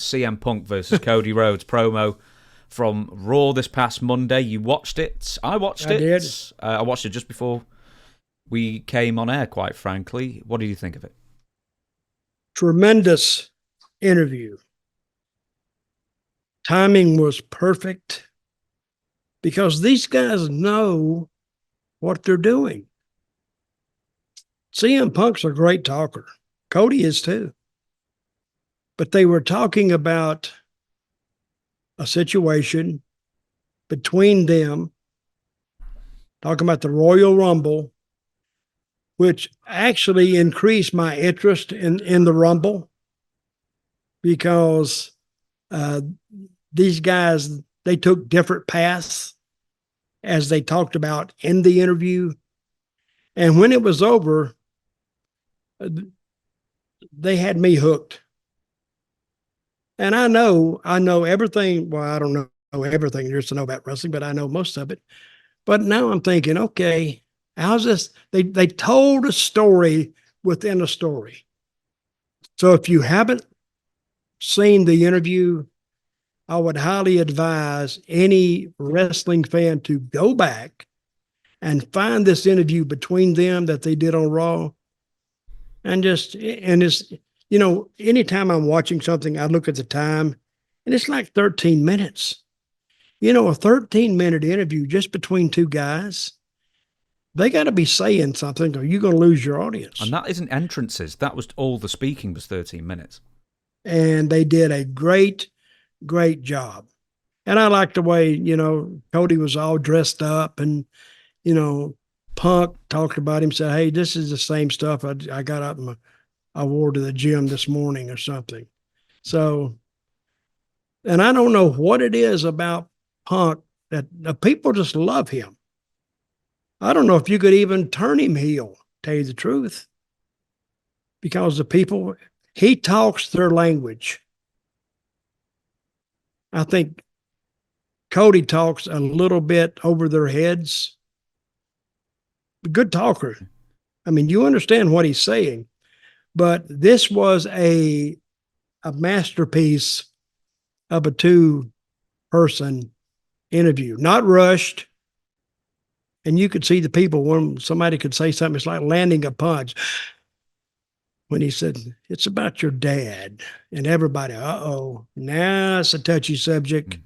CM Punk versus Cody Rhodes promo from Raw this past Monday. You watched it. I watched it. Did. I watched it just before we came on air, quite frankly. What did you think of it? Tremendous interview. Timing was perfect because these guys know what they're doing. CM Punk's a great talker. Cody is too. But they were talking about a situation between them, talking about the Royal Rumble, which actually increased my interest in the Rumble because these guys, they took different paths as they talked about in the interview. And when it was over, they had me hooked. And I know everything. Well, I don't know everything there is to know about wrestling, but I know most of it. But now I'm thinking, okay, how's this? They told a story within a story. So if you haven't seen the interview, I would highly advise any wrestling fan to go back and find this interview between them that they did on Raw. And it's, anytime I'm watching something, I look at the time and it's like 13 minutes. A 13-minute interview just between two guys, they got to be saying something or you're going to lose your audience. And that isn't entrances. That was all the speaking was 13 minutes. And they did a great job. And I like the way, Cody was all dressed up and, Punk talked about him, said, hey, this is the same stuff I got up and I wore to the gym this morning or something. So, and I don't know what it is about Punk that the people just love him. I don't know if you could even turn him heel, tell you the truth, because the people, he talks their language. I think Cody talks a little bit over their heads. Good talker. I mean, you understand what he's saying, but this was a masterpiece of a two-person interview, not rushed. And you could see the people when somebody could say something, it's like landing a punch. When he said, it's about your dad, and everybody, now it's a touchy subject.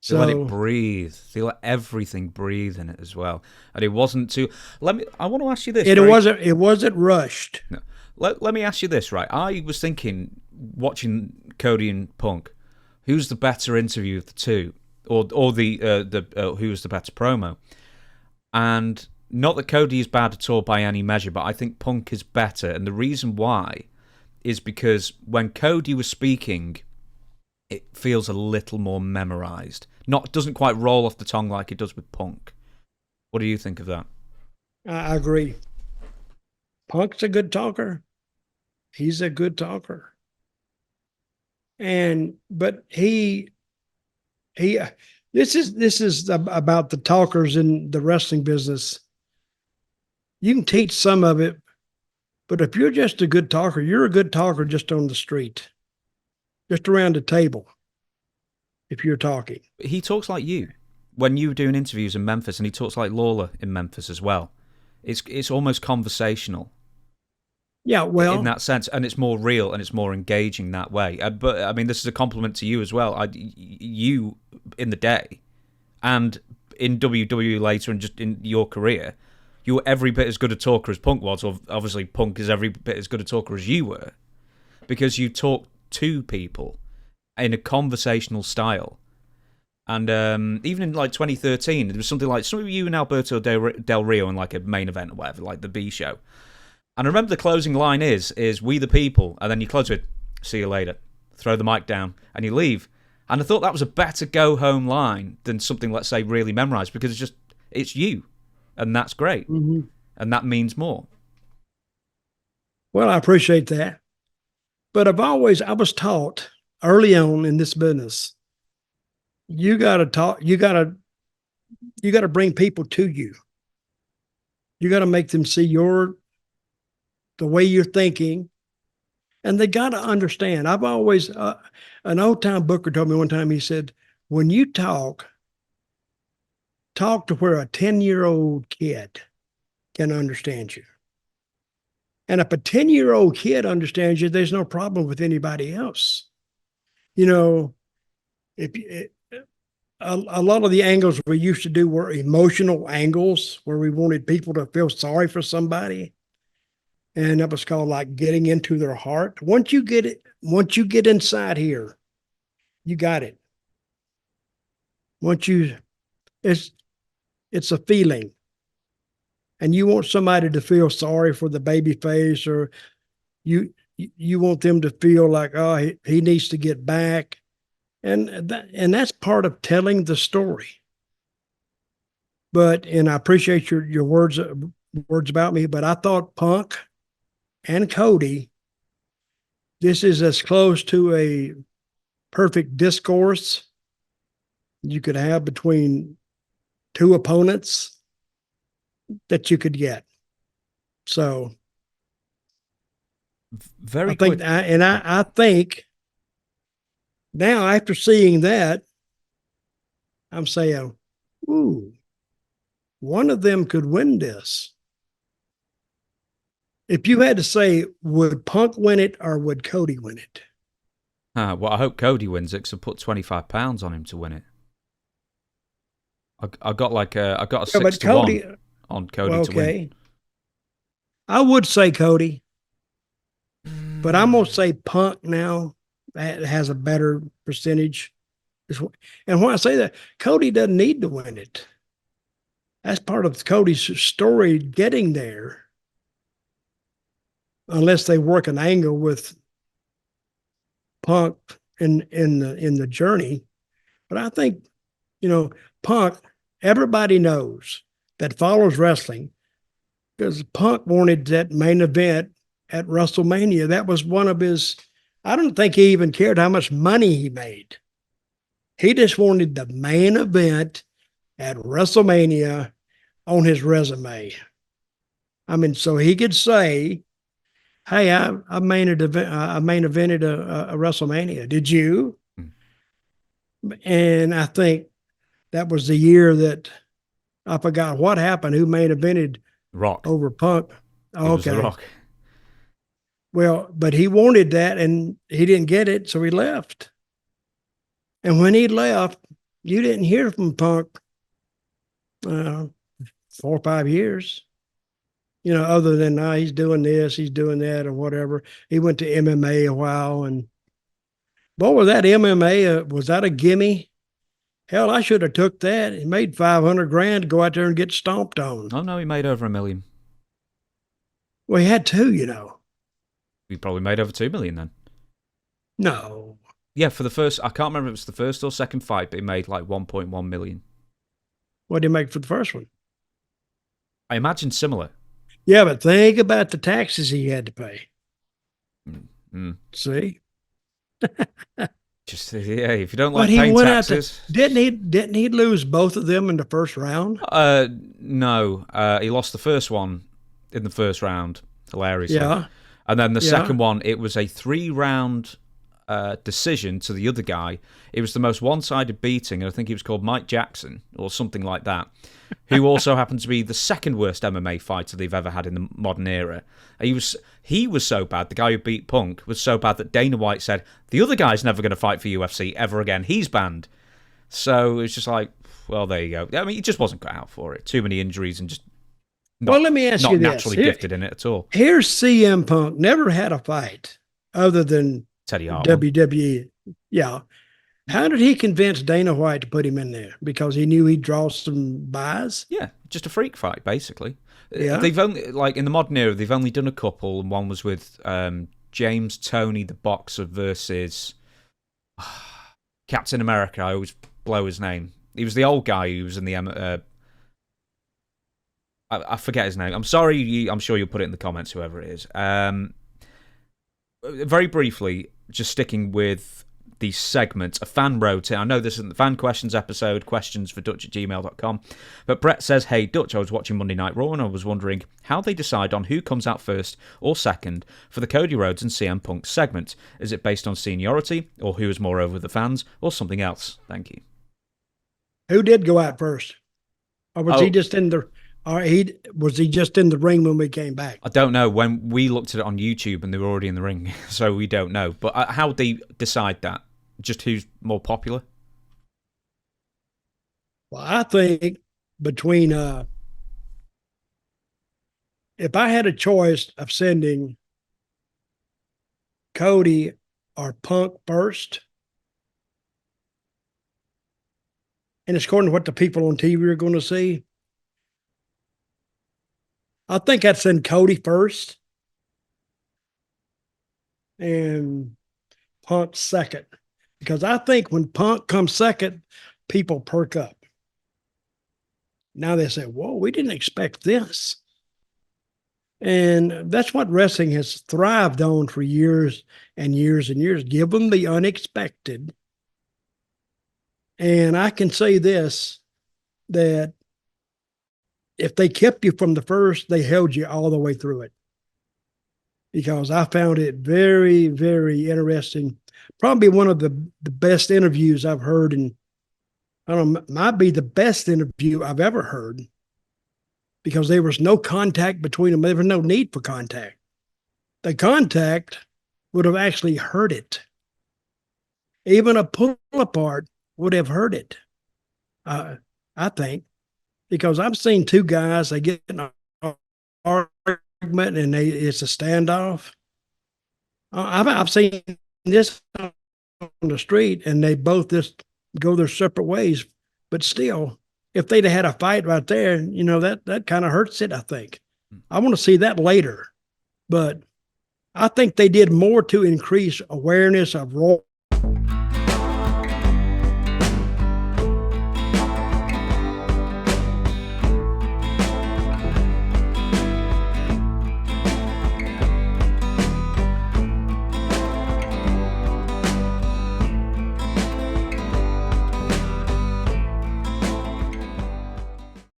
They let it breathe. They let everything breathe in it as well. And it wasn't too... I want to ask you this. It wasn't rushed. No. Let me ask you this, right? I was thinking, watching Cody and Punk, who's the better interview of the two? Or who was the better promo? And not that Cody is bad at all by any measure, but I think Punk is better. And the reason why is because when Cody was speaking, it feels a little more memorized. Doesn't quite roll off the tongue like it does with Punk. What do you think of that? I agree. Punk's a good talker. He's a good talker. But this is about the talkers in the wrestling business. You can teach some of it, but if you're just a good talker, you're a good talker just on the street, just around the table. If you're talking, he talks like you when you were doing interviews in Memphis, and he talks like Lawler in Memphis as well. It's almost conversational. Yeah, well, in that sense, and it's more real and it's more engaging that way. But I mean, this is a compliment to you as well. You in the day, and in WWE later, and just in your career, you were every bit as good a talker as Punk was. Or obviously, Punk is every bit as good a talker as you were, because you talk to people in a conversational style. And even in like 2013, there was something like you and Alberto Del Rio in like a main event or whatever, like the B show. And I remember the closing line is "We the people," and then you close with "See you later," throw the mic down, and you leave. And I thought that was a better go home line than something, let's say, really memorized, because it's you, and that's great, and that means more. Well, I appreciate that, but I was taught early on in this business, you got to talk, you got to bring people to you. You got to make them see the way you're thinking. And they got to understand. I've always, an old time booker told me one time, he said, when you talk to where a 10-year-old kid can understand you. And if a 10-year-old kid understands you, there's no problem with anybody else. You know, if a lot of the angles we used to do were emotional angles where we wanted people to feel sorry for somebody. And that was called like getting into their heart. Once you get inside here, you got it. It's a feeling. And you want somebody to feel sorry for the baby face, or you want them to feel like, oh, he needs to get back. And that's part of telling the story. And I appreciate your words about me, but I thought Punk and Cody, this is as close to a perfect discourse you could have between two opponents that you could get. So very good. I think now, after seeing that, I'm saying, ooh, one of them could win this. If you had to say, would Punk win it or would Cody win it? Well, I hope Cody wins it because I put £25 on him to win it. I got a 6 to 1 on Cody to win. I would say Cody, but I'm gonna say Punk now. That has a better percentage. And when I say that, Cody doesn't need to win it. That's part of Cody's story getting there. Unless they work an angle with Punk in the journey. But I think, Punk, everybody knows that follows wrestling, because Punk wanted that main event at WrestleMania. That was one of his, I don't think he even cared how much money he made. He just wanted the main event at WrestleMania on his resume. I mean, so he could say, hey, I main evented a WrestleMania. Did you? And I think that was the year that I forgot what happened. Who main evented Rock over Punk? Oh, okay. Rock. Well, but he wanted that and he didn't get it, so he left. And when he left, you didn't hear from Punk 4 or 5 years. Other than he's doing this, he's doing that, or whatever. He went to MMA a while, and boy, was that MMA, was that a gimme? Hell, I should have took that. He made $500,000 to go out there and get stomped on. Oh no, he made over $1 million. Well, he had two, He probably made over $2 million then. No. Yeah, for the first, I can't remember if it was the first or second fight, but he made like 1.1 million. What did he make for the first one? I imagine similar. Yeah, but think about the taxes he had to pay. See? Just if you don't like paying taxes. Didn't he lose both of them in the first round? No. He lost the first one in the first round, hilariously. Yeah. And then the second one, it was a 3-round decision to the other guy. It was the most one-sided beating, and I think he was called Mike Jackson or something like that, who also happened to be the second worst MMA fighter they've ever had in the modern era. He was so bad, the guy who beat Punk was so bad that Dana White said, the other guy's never going to fight for UFC ever again. He's banned. So it's just like, well, there you go. I mean, he just wasn't cut out for it. Too many injuries and just let me ask you this. Not naturally gifted in it at all. Here's CM Punk, never had a fight other than Teddy Hart. WWE. Yeah. How did he convince Dana White to put him in there? Because he knew he'd draw some buys? Yeah, just a freak fight, basically. Yeah. They've only, in the modern era, they've only done a couple, and one was with James Toney, the boxer, versus Captain America. I always blow his name. He was the old guy who was in the... I forget his name. I'm sorry. I'm sure you'll put it in the comments, whoever it is. Very briefly, just sticking with the segment. A fan wrote in. I know this isn't the fan questions episode, questions for Dutch@gmail.com, but Brett says, hey, Dutch, I was watching Monday Night Raw and I was wondering how they decide on who comes out first or second for the Cody Rhodes and CM Punk segment. Is it based on seniority, or who is more over the fans, or something else? Thank you. Who did go out first? Or was he just in the... Or was he just in the ring when we came back? I don't know. When we looked at it on YouTube and they were already in the ring, so we don't know. But how do they decide that? Just who's more popular? Well, I think between... if I had a choice of sending Cody or Punk first, and it's according to what the people on TV are going to see, I think I'd send Cody first and Punk second. Because I think when Punk comes second, people perk up. Now they say, whoa, we didn't expect this. And that's what wrestling has thrived on for years and years and years. Give them the unexpected. And I can say this, that if they kept you from the first, they held you all the way through it. Because I found it very, very interesting. Probably one of the best interviews I've heard, and I don't know, might be the best interview I've ever heard, because there was no contact between them. There was no need for contact. The contact would have actually hurt it. Even a pull apart would have hurt it, I think. Because I've seen two guys, they get in an argument and it's a standoff. I've seen this on the street and they both just go their separate ways. But still, if they'd have had a fight right there, that kind of hurts it, I think. I want to see that later. But I think they did more to increase awareness of Raw